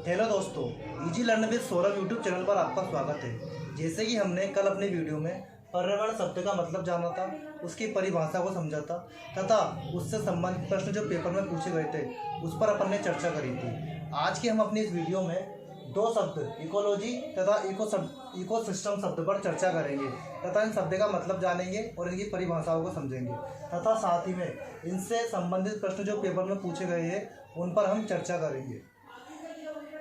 Hello दोस्तों, easy learn with Saurabh YouTube channel पर आपका स्वागत है। जैसे कि हमने कल अपने वीडियो में पर्यावरण शब्द का मतलब जाना था, उसकी परिभाषा को समझा था तथा उससे संबंधित प्रश्न जो पेपर में पूछे गए थे उस पर अपन ने चर्चा करी थी। आज की हम अपनी इस वीडियो में दो शब्द इकोलॉजी तथा इकोसिस्टम शब्द पर चर्चा करेंगे तथा इन शब्द का मतलब जानेंगे और इनकी परिभाषाओं को समझेंगे तथा साथ ही में इनसे संबंधित प्रश्न जो पेपर में पूछे गए हैं उन पर हम चर्चा करेंगे।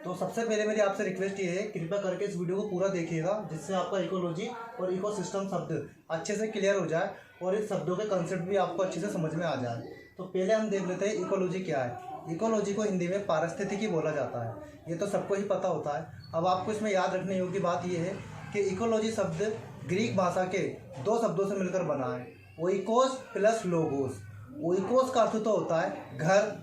तो सबसे पहले मेरी आपसे रिक्वेस्ट ये है, कृपया करके इस वीडियो को पूरा देखिएगा जिससे आपका इकोलॉजी और इकोसिस्टम शब्द अच्छे से क्लियर हो जाए और इस शब्दों के कंसेप्ट भी आपको अच्छे से समझ में आ जाए। तो पहले हम देख लेते हैं इकोलॉजी क्या है। इकोलॉजी को हिंदी में पारिस्थितिकी बोला जाता है, ये तो सबको ही पता होता है। अब आपको इसमें याद रखने योग्य बात यह है कि इकोलॉजी शब्द ग्रीक भाषा के दो शब्दों से मिलकर बना है, ओइकोस प्लस लोगोस। ओइकोस का अर्थ तो होता है घर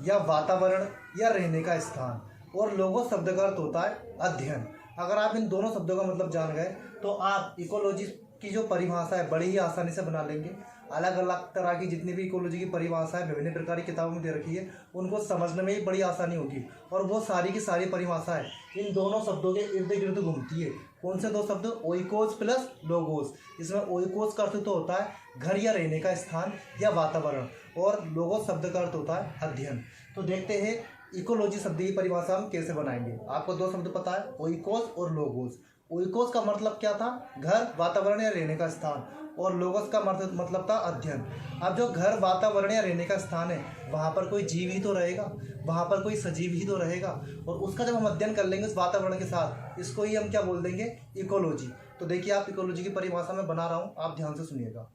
या वातावरण या रहने का स्थान, और लोगोस शब्द का अर्थ होता है अध्ययन। अगर आप इन दोनों शब्दों का मतलब जान गए तो आप इकोलॉजी की जो परिभाषा है बड़ी ही आसानी से बना लेंगे। अलग अलग तरह की जितनी भी इकोलॉजी की परिभाषा है विभिन्न प्रकार की किताबों में दे रखी है, उनको समझने में ही बड़ी आसानी होगी और वो सारी की सारी परिभाषाएं इन दोनों शब्दों के इर्द गिर्द घूमती है। कौन से दो शब्द? Oikos plus logos. इसमें ओइकोस का अर्थ तो होता है घर या रहने का स्थान या वातावरण, और लोगोस शब्द का अर्थ होता है अध्ययन। तो देखते हैं इकोलॉजी शब्द की परिभाषा हम कैसे बनाएंगे। आपको दो शब्द पता है, ओइकोस और लोगोस। ओइकोस का मतलब क्या था? घर, वातावरण या रहने का स्थान, और लोगोस का मतलब था अध्ययन। अब जो घर, वातावरण या रहने का स्थान है वहाँ पर कोई जीव ही तो रहेगा, वहाँ पर कोई सजीव ही तो रहेगा, और उसका जब हम अध्ययन कर लेंगे उस वातावरण के साथ, इसको ही हम क्या बोल देंगे? इकोलॉजी। तो देखिए, आप इकोलॉजी की परिभाषा में बना रहा हूँ, आप ध्यान से सुनिएगा।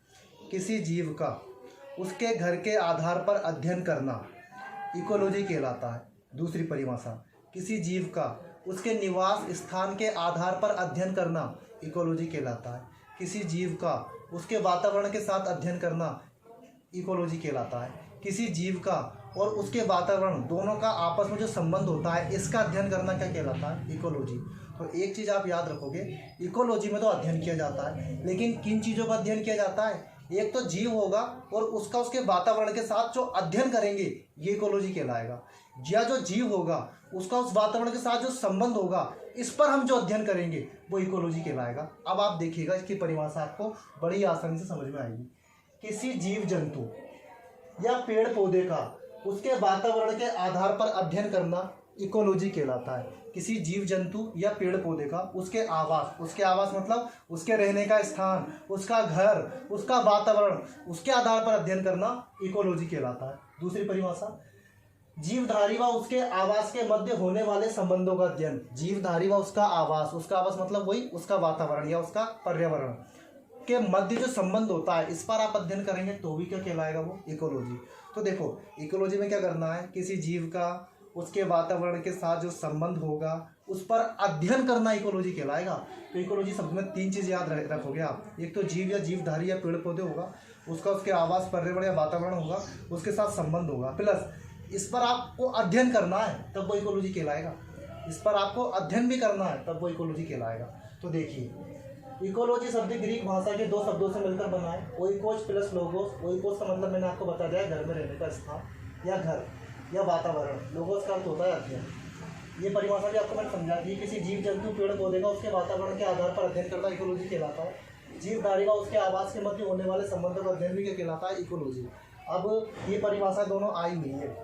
किसी जीव का उसके घर के आधार पर अध्ययन करना इकोलॉजी कहलाता है। दूसरी परिभाषा, किसी जीव का उसके निवास स्थान के आधार पर अध्ययन करना इकोलॉजी कहलाता है। किसी जीव का उसके वातावरण के साथ अध्ययन करना इकोलॉजी कहलाता है। किसी जीव का और उसके वातावरण दोनों का आपस में जो संबंध होता है इसका अध्ययन करना क्या कहलाता है? इकोलॉजी। तो एक चीज़ आप याद रखोगे, इकोलॉजी में तो अध्ययन किया जाता है, लेकिन किन चीज़ों का अध्ययन किया जाता है? एक तो जीव होगा और उसका उसके वातावरण के साथ जो अध्ययन करेंगे ये इकोलॉजी कहलाएगा, या जो जीव होगा उसका उस वातावरण के साथ जो संबंध होगा इस पर हम जो अध्ययन करेंगे वो इकोलॉजी कहलाएगा। अब आप देखिएगा, इसकी परिभाषा आपको बड़ी आसानी से समझ में आएगी। किसी जीव जंतु या पेड़ पौधे का उसके वातावरण के आधार पर अध्ययन करना इकोलॉजी कहलाता है। किसी जीव जंतु या पेड़ पौधे का उसके आवास मतलब उसके रहने का स्थान, उसका घर, उसका वातावरण, उसके आधार पर अध्ययन करना इकोलॉजी कहलाता है। दूसरी परिभाषा, जीवधारी व उसके आवास के मध्य होने वाले संबंधों का अध्ययन। जीवधारी व उसका आवास मतलब वही उसका वातावरण या उसका पर्यावरण के मध्य जो संबंध होता है इस पर आप अध्ययन करेंगे तो भी क्या कहलाएगा? वो इकोलॉजी। तो देखो, इकोलॉजी में क्या करना है? किसी जीव का उसके वातावरण के साथ जो संबंध होगा उस पर अध्ययन करना इकोलॉजी कहलाएगा। तो इकोलॉजी शब्द में तीन चीज़ याद रखोगे आप। एक तो जीव या जीवधारी या पेड़ पौधे होगा, उसका उसके आवास, पर्यावरण या वातावरण होगा, उसके साथ संबंध होगा, प्लस इस पर आपको अध्ययन करना है तब वो इकोलॉजी कहलाएगा। इस पर आपको अध्ययन भी करना है तब वो इकोलॉजी कहलाएगा। तो देखिए, इकोलॉजी शब्द ग्रीक भाषा के दो शब्दों से मिलकर बना है, ओइकोस प्लस लोगोस। ओइकोस का मतलब मैंने आपको बता दिया, घर में रहने का स्थान या घर या वातावरण। लोगोस का अर्थ होता है अध्ययन। ये परिभाषा भी आपको मैंने समझा दी। किसी जीव जंतु पेड़ पौधे का उसके वातावरण के आधार पर अध्ययन करना इकोलॉजी कहलाता है। जीवधारी का उसके आवास के मध्य होने वाले संबंधों का अध्ययन भी क्या कहलाता है? इकोलॉजी। अब ये परिभाषा दोनों आई हुई है,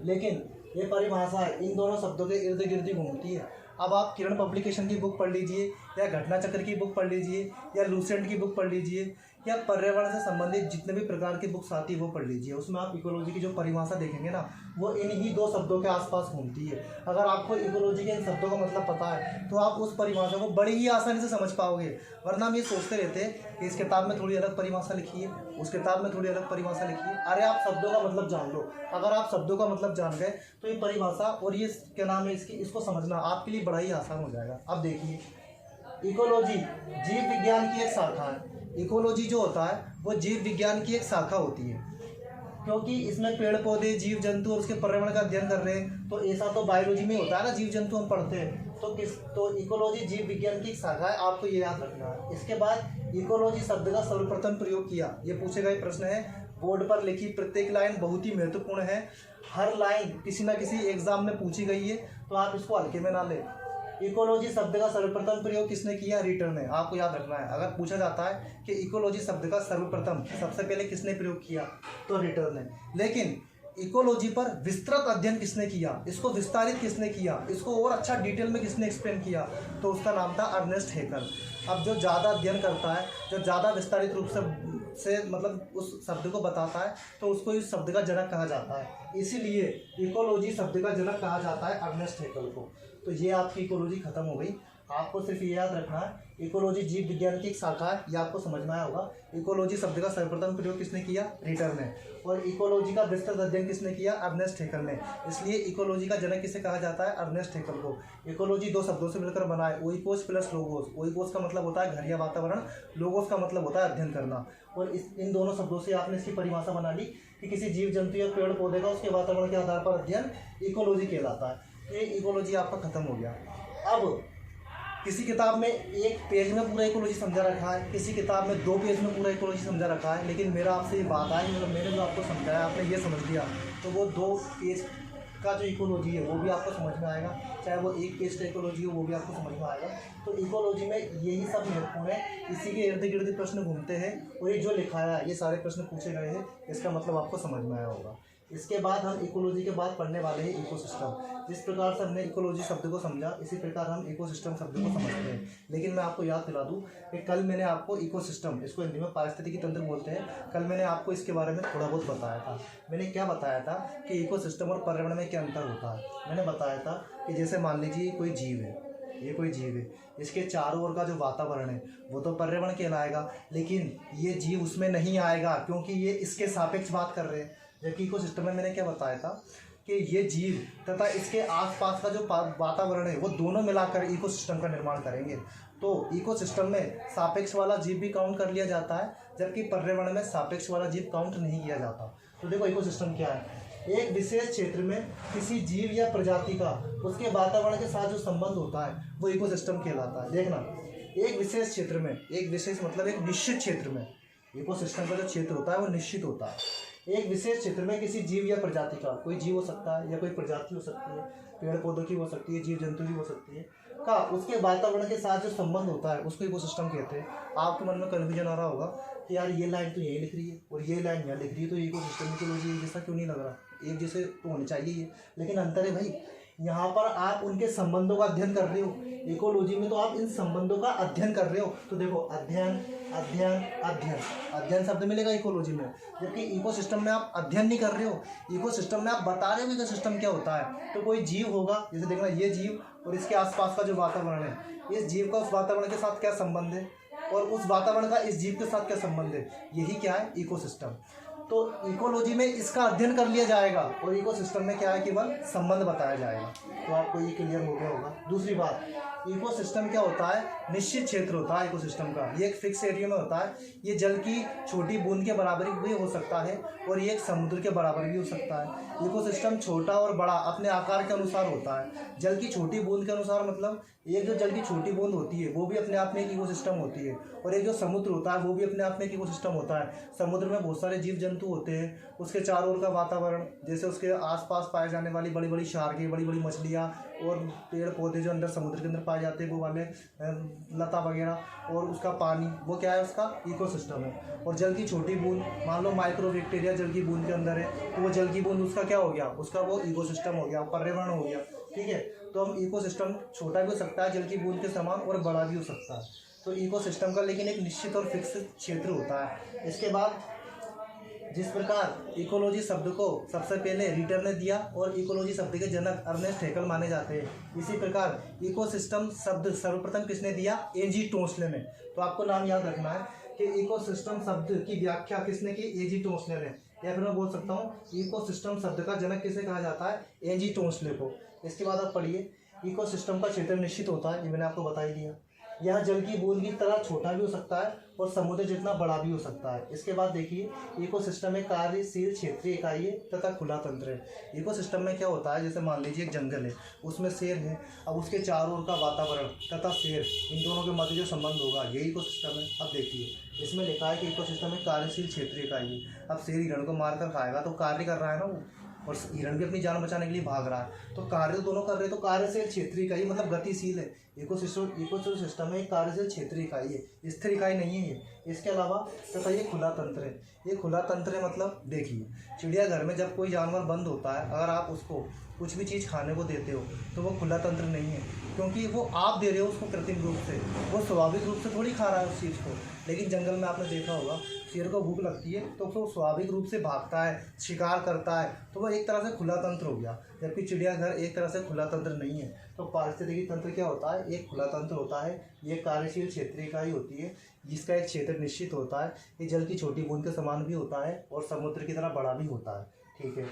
लेकिन ये परिभाषा इन दोनों शब्दों के इर्द गिर्द घूमती है। अब आप किरण पब्लिकेशन की बुक पढ़ लीजिए, या घटना चक्र की बुक पढ़ लीजिए, या लूसेंट की बुक पढ़ लीजिए, या पर्यावरण से संबंधित जितने भी प्रकार की बुक्स आती है वो पढ़ लीजिए। उसमें आप इकोलॉजी की जो परिभाषा देखेंगे ना, वो इन ही दो शब्दों के आसपास घूमती है। अगर आपको इकोलॉजी के इन शब्दों का मतलब पता है तो आप उस परिभाषा को बड़ी ही आसानी से समझ पाओगे। वरना हम ये सोचते रहते हैं कि इस किताब में थोड़ी अलग परिभाषा लिखी है, उस किताब में थोड़ी अलग परिभाषा लिखी है। अरे आप शब्दों का मतलब जान लो। अगर आप शब्दों का मतलब जान गए तो ये परिभाषा और ये क्या नाम है इसको समझना आपके लिए बड़ा ही आसान हो जाएगा। अब देखिए, इकोलॉजी जीव विज्ञान की एक शाखा है। इकोलॉजी जो होता है वो जीव विज्ञान की एक शाखा होती है, क्योंकि इसमें पेड़ पौधे, जीव जंतु और उसके पर्यावरण का अध्ययन कर रहे हैं। तो ऐसा तो बायोलॉजी में होता है ना, जीव जंतु हम पढ़ते हैं। तो इकोलॉजी जीव विज्ञान की एक शाखा है, आपको ये याद रखना है। इसके बाद इकोलॉजी शब्द का सर्वप्रथम प्रयोग किया, ये पूछे गए प्रश्न है, बोर्ड पर लिखी प्रत्येक लाइन बहुत ही महत्वपूर्ण है। हर लाइन किसी ना किसी एग्जाम में पूछी गई है, तो आप इसको हल्के में ना लें। इकोलॉजी शब्द का सर्वप्रथम प्रयोग किसने किया? रीटर ने। आपको याद रखना है, अगर पूछा जाता है कि इकोलॉजी शब्द का सर्वप्रथम सबसे पहले किसने प्रयोग किया, तो रीटर ने। लेकिन इकोलॉजी पर विस्तृत अध्ययन किसने किया, इसको विस्तारित किसने किया, इसको और अच्छा डिटेल में किसने एक्सप्लेन किया, तो उसका नाम था अर्नेस्ट हेकल। अब जो ज़्यादा अध्ययन करता है, जो ज़्यादा विस्तारित रूप से मतलब उस शब्द को बताता है, तो उसको इस शब्द का जनक कहा जाता है। इसीलिए इकोलॉजी शब्द का जनक कहा जाता है अर्नेस्ट हेकल को। तो ये आपकी इकोलॉजी खत्म हो गई। आपको सिर्फ ये याद रखना है, इकोलॉजी जीव विज्ञान की एक शाखा है, ये आपको समझ में आया होगा। इकोलॉजी शब्द का सर्वप्रथम प्रयोग किसने किया? रीटर ने। और इकोलॉजी का विस्तृत अध्ययन किसने किया? अर्नेस्ट हेकल ने। इसलिए इकोलॉजी का जनक किसे कहा जाता है? अर्नेस्ट हेकल को। इकोलॉजी दो शब्दों से मिलकर बना है, ओइकोस प्लस लोगोस। ओइकोस का मतलब होता है घर या वातावरण, लोगोस का मतलब होता है अध्ययन करना। और इन दोनों शब्दों से आपने इसकी परिभाषा बना ली कि किसी जीव जंतु या पेड़ पौधे का उसके वातावरण के आधार पर अध्ययन इकोलॉजी कहलाता है। ये इकोलॉजी आपका खत्म हो गया। अब किसी किताब में एक पेज में पूरा इकोलॉजी समझा रखा है, किसी किताब में 2 पेज में पूरा इकोलॉजी समझा रखा है, लेकिन मेरा आपसे ये बात आई, मतलब मैंने जो आपको समझाया आपने ये समझ लिया, तो वो 2 पेज का जो इकोलॉजी है वो भी आपको समझ में आएगा, चाहे वो 1 पेज का इकोलॉजी हो वो भी आपको समझ में आएगा। तो इकोलॉजी में यही सब महत्वपूर्ण है, इसी के इर्द गिर्द प्रश्न घूमते हैं, और ये जो लिखाया है ये सारे प्रश्न पूछे गए हैं, इसका मतलब आपको समझ में आया होगा। इसके बाद हम इकोलॉजी के बाद पढ़ने वाले हैं इकोसिस्टम। जिस प्रकार से हमने इकोलॉजी शब्द को समझा, इसी प्रकार हम इकोसिस्टम शब्द को समझते हैं। लेकिन मैं आपको याद दिला दूं कि कल मैंने आपको इकोसिस्टम, इसको हिंदी में पारिस्थितिकी तंत्र बोलते हैं, कल मैंने आपको इसके बारे में थोड़ा बहुत बताया था। मैंने क्या बताया था कि इकोसिस्टम और पर्यावरण में क्या अंतर होता है। मैंने बताया था कि जैसे मान लीजिए कोई जीव है, ये कोई जीव है, इसके चारों ओर का जो वातावरण है वो तो पर्यावरण कहलाएगा, लेकिन ये जीव उसमें नहीं आएगा क्योंकि ये इसके सापेक्ष बात कर रहे हैं। जबकि इकोसिस्टम में मैंने क्या बताया था कि ये जीव तथा इसके आसपास का जो वातावरण है वो दोनों मिलाकर इकोसिस्टम का निर्माण करेंगे। तो इकोसिस्टम में सापेक्ष वाला जीव भी काउंट कर लिया जाता है, जबकि पर्यावरण में सापेक्ष वाला जीव काउंट नहीं किया जाता। तो देखो इकोसिस्टम क्या है, एक विशेष क्षेत्र में किसी जीव या प्रजाति का उसके वातावरण के साथ जो संबंध होता है वो इकोसिस्टम कहलाता है। देखना, एक विशेष क्षेत्र में, एक विशेष मतलब एक निश्चित क्षेत्र में, इकोसिस्टम का जो क्षेत्र होता है वो निश्चित होता है। एक विशेष क्षेत्र में किसी जीव या प्रजाति का, कोई जीव हो सकता है या कोई प्रजाति हो सकती है, पेड़ पौधों की हो सकती है, जीव जंतु की हो सकती है, का उसके वातावरण के साथ जो संबंध होता है उसको इकोसिस्टम कहते हैं। आपके मन में कन्फ्यूजन आ रहा होगा कि यार ये लाइन तो यही लिख रही है और ये लाइन यहाँ लिख रही है, तो इकोसिस्टम इकोलॉजी एक जैसा क्यों नहीं लग रहा? एक जैसे तो होने चाहिए ये, लेकिन अंतर है भाई, यहाँ पर आप उनके संबंधों का अध्ययन कर रहे हो, इकोलॉजी में तो आप इन संबंधों का अध्ययन कर रहे हो। तो देखो अध्ययन अध्ययन अध्ययन, अध्ययन शब्द मिलेगा इकोलॉजी में, जबकि इकोसिस्टम में आप अध्ययन नहीं कर रहे हो, इकोसिस्टम में आप बता रहे हो इकोसिस्टम क्या होता है। तो कोई जीव होगा, जैसे देखना ये जीव और इसके आसपास का जो वातावरण है, इस जीव का उस वातावरण के साथ क्या संबंध है और उस वातावरण का इस जीव के साथ क्या संबंध है, यही क्या है इकोसिस्टम। तो इकोलॉजी में इसका अध्ययन कर लिया जाएगा और इकोसिस्टम में क्या है, केवल संबंध बताया जाएगा। तो आपको ये क्लियर हो गया होगा। दूसरी बात, इकोसिस्टम क्या होता है, निश्चित क्षेत्र होता है इकोसिस्टम का, ये एक फिक्स एरिया में होता है। ये जल की छोटी बूंद के बराबर भी हो सकता है और ये एक समुद्र के बराबर भी हो सकता है। इकोसिस्टम छोटा और बड़ा अपने आकार के अनुसार होता है। जल की छोटी बूंद के अनुसार मतलब एक जो जल की छोटी बूंद होती है वो भी अपने आप में एक इकोसिस्टम होती है, और एक जो समुद्र होता है वो भी अपने आप में एक इकोसिस्टम होता है। समुद्र में बहुत सारे जीव जंतु होते हैं, उसके चारों ओर का वातावरण, जैसे उसके आसपास पाए जाने वाली बड़ी बड़ी शार्कें, बड़ी बड़ी मछलियाँ और पेड़ पौधे जो अंदर समुद्र के अंदर पाए जाते हैं वो वाले लता वगैरह, और उसका पानी, वो क्या है, उसका इकोसिस्टम है। और जल की छोटी बूंद, मान लो माइक्रो बैक्टीरिया जल की बूंद के अंदर है, तो वो जल की बूंद उसका क्या हो गया, उसका वो इकोसिस्टम हो गया, पर्यावरण हो गया। ठीक है, तो हम इकोसिस्टम छोटा भी हो सकता है जल की बूंद के समान और बड़ा भी हो सकता है। तो इकोसिस्टम का लेकिन एक निश्चित और फिक्स क्षेत्र होता है। इसके बाद जिस प्रकार इकोलॉजी शब्द को सबसे पहले रीटर ने दिया और इकोलॉजी शब्द के जनक अर्नेस्ट हेकल माने जाते हैं, इसी प्रकार इकोसिस्टम शब्द सर्वप्रथम किसने दिया, एजी टोस्ले ने। तो आपको नाम याद रखना है कि इकोसिस्टम शब्द की व्याख्या किसने की, एजी टोस्ले ने, या फिर मैं बोल सकता हूँ इकोसिस्टम शब्द का जनक किसे कहा जाता है, एजी टोस्ले को। इसके बाद आप पढ़िए, इकोसिस्टम का क्षेत्र निश्चित होता है, ये मैंने आपको बता ही दिया। यह जल की बूंद की तरह छोटा भी हो सकता है और समुद्र जितना बड़ा भी हो सकता है। इसके बाद देखिए, इकोसिस्टम में कार्यशील क्षेत्रीय इकाई है तथा खुला तंत्र है। इकोसिस्टम में क्या होता है, जैसे मान लीजिए एक जंगल है, उसमें शेर है। अब उसके चारों ओर का वातावरण तथा शेर, इन दोनों के मध्य जो संबंध होगा, ये इकोसिस्टम है। अब देखिए, इसमें लिखा है कि इकोसिस्टम में कार्यशील क्षेत्रीय इकाई है। अब शेर हिरण को मारकर खाएगा तो कार्य कर रहा है ना वो, और हिरण भी अपनी जान बचाने के लिए भाग रहा है, तो कार्य तो दोनों कर रहे हैं। तो कार्यशील क्षेत्रीय इकाई मतलब गतिशील है। इकोसिस्टम में एक कार्यशील क्षेत्रीय इकाई है, स्थिर इकाई नहीं है ये। इसके अलावा तथा ये खुला तंत्र है। ये खुला तंत्र है मतलब देखिए, चिड़ियाघर में जब कोई जानवर बंद होता है, अगर आप उसको कुछ भी चीज़ खाने को देते हो तो वो खुला तंत्र नहीं है, क्योंकि वो आप दे रहे हो उसको कृत्रिम रूप से, वो स्वाभाविक रूप से थोड़ी खा रहा है उस चीज़ को। लेकिन जंगल में आपने देखा होगा, शेर को भूख लगती है तो वो स्वाभाविक रूप से भागता है, शिकार करता है, तो वो एक तरह से खुला तंत्र हो गया। जबकि चिड़ियाघर एक तरह से खुला तंत्र नहीं है। तो पारिस्थितिकी तंत्र क्या होता है, एक खुला तंत्र होता है, ये कार्यशील क्षेत्रीय इकाई होती है जिसका एक क्षेत्र निश्चित होता है। ये जल की छोटी बूंद के समान भी होता है और समुद्र की तरह बड़ा भी होता है। ठीक है।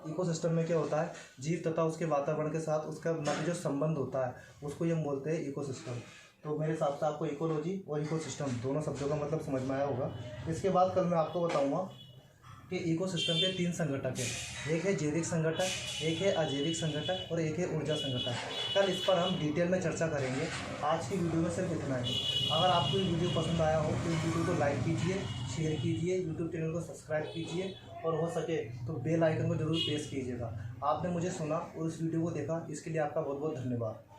इकोसिस्टम में क्या होता है, जीव तथा उसके वातावरण के साथ उसका मध्य जो संबंध होता है उसको ये हम बोलते हैं इकोसिस्टम। तो मेरे हिसाब से आपको इकोलॉजी और इकोसिस्टम दोनों शब्दों का मतलब समझ में आया होगा। इसके बाद कल मैं आपको बताऊंगा कि इकोसिस्टम के 3 संघटक हैं। एक है जैविक संघटक, एक है अजैविक संघटक और एक है ऊर्जा संघटक। कल इस पर हम डिटेल में चर्चा करेंगे। आज की वीडियो में सिर्फ इतना ही। अगर आपको ये वीडियो पसंद आया हो तो इस वीडियो को लाइक कीजिए, शेयर कीजिए, यूट्यूब चैनल को सब्सक्राइब कीजिए और हो सके तो बेल आइकन को जरूर प्रेस कीजिएगा। आपने मुझे सुना और इस वीडियो को देखा, इसके लिए आपका बहुत बहुत धन्यवाद।